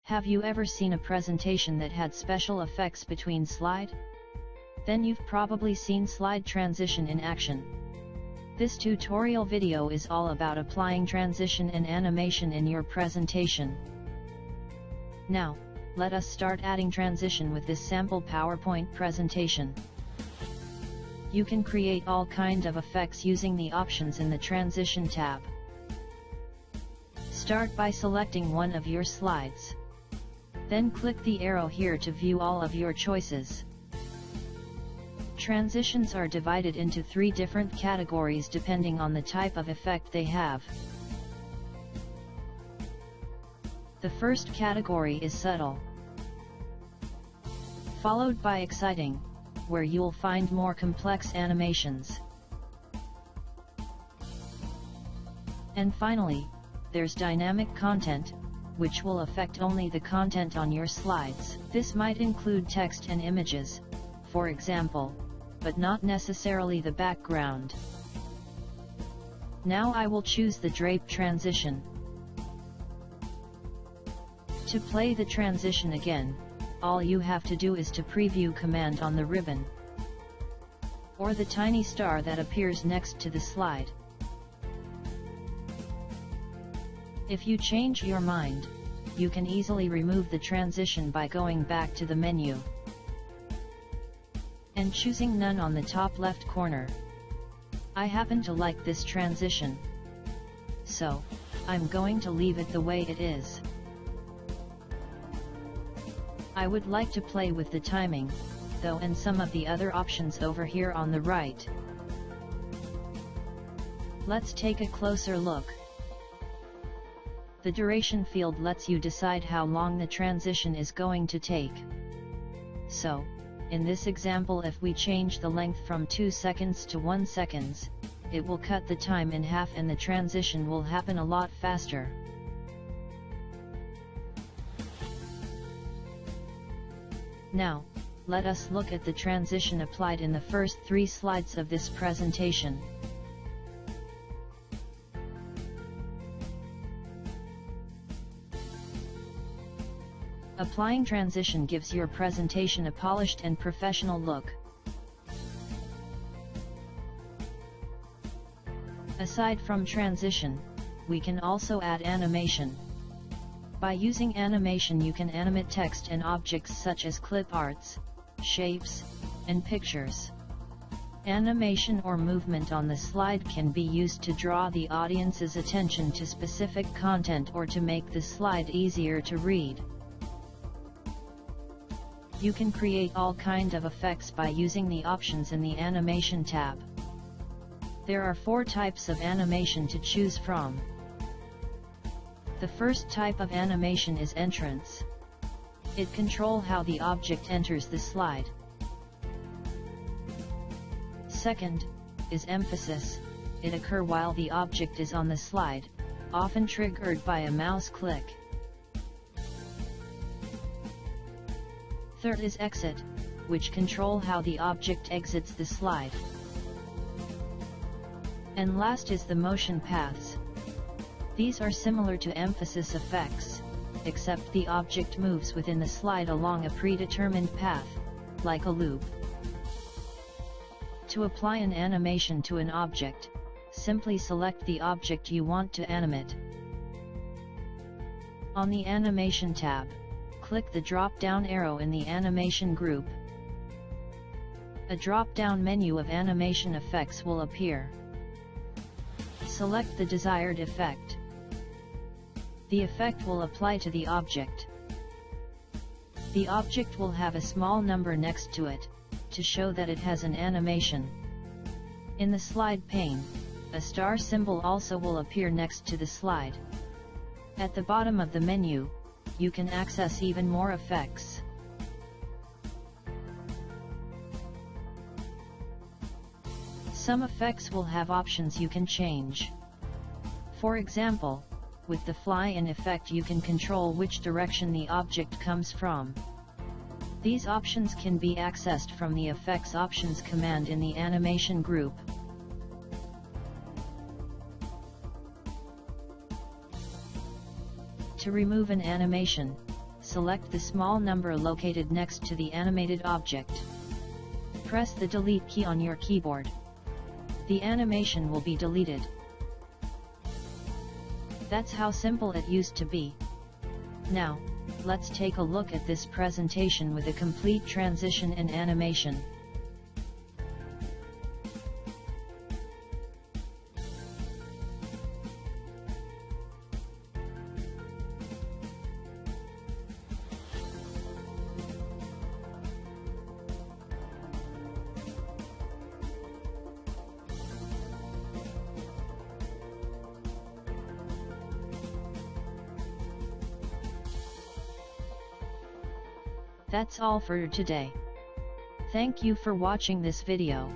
Have you ever seen a presentation that had special effects between slide? Then you've probably seen slide transition in action. This tutorial video is all about applying transition and animation in your presentation. Now, let us start adding transition with this sample PowerPoint presentation. You can create all kinds of effects using the options in the Transition tab. Start by selecting one of your slides. Then click the arrow here to view all of your choices. Transitions are divided into 3 different categories depending on the type of effect they have. The first category is subtle, followed by exciting, where you'll find more complex animations. And finally, there's dynamic content, which will affect only the content on your slides. This might include text and images, for example, but not necessarily the background. Now I will choose the drape transition. To play the transition again, all you have to do is to preview command on the ribbon, or the tiny star that appears next to the slide. If you change your mind, you can easily remove the transition by going back to the menu and choosing none on the top left corner. I happen to like this transition, so I'm going to leave it the way it is. I would like to play with the timing, though, and some of the other options over here on the right. Let's take a closer look. The duration field lets you decide how long the transition is going to take. So, in this example, if we change the length from 2 seconds to 1 second, it will cut the time in half and the transition will happen a lot faster. Now, let us look at the transition applied in the first 3 slides of this presentation. Applying transition gives your presentation a polished and professional look. Aside from transition, we can also add animation. By using animation, you can animate text and objects such as clip arts, shapes, and pictures. Animation or movement on the slide can be used to draw the audience's attention to specific content or to make the slide easier to read. You can create all kinds of effects by using the options in the Animation tab. There are 4 types of animation to choose from. The first type of animation is entrance. It controls how the object enters the slide. Second, is emphasis. It occurs while the object is on the slide, often triggered by a mouse click. Third is exit, which controls how the object exits the slide. And last is the motion paths. These are similar to emphasis effects, except the object moves within the slide along a predetermined path, like a loop. To apply an animation to an object, simply select the object you want to animate. On the Animation tab, click the drop-down arrow in the Animation group. A drop-down menu of animation effects will appear. Select the desired effect. The effect will apply to the object. The object will have a small number next to it, to show that it has an animation. In the slide pane, a star symbol also will appear next to the slide. At the bottom of the menu, you can access even more effects. Some effects will have options you can change. For example, with the fly-in effect you can control which direction the object comes from. These options can be accessed from the Effects Options command in the Animation group. To remove an animation, select the small number located next to the animated object. Press the delete key on your keyboard. The animation will be deleted. That's how simple it used to be. Now, let's take a look at this presentation with a complete transition and animation. That's all for today. Thank you for watching this video.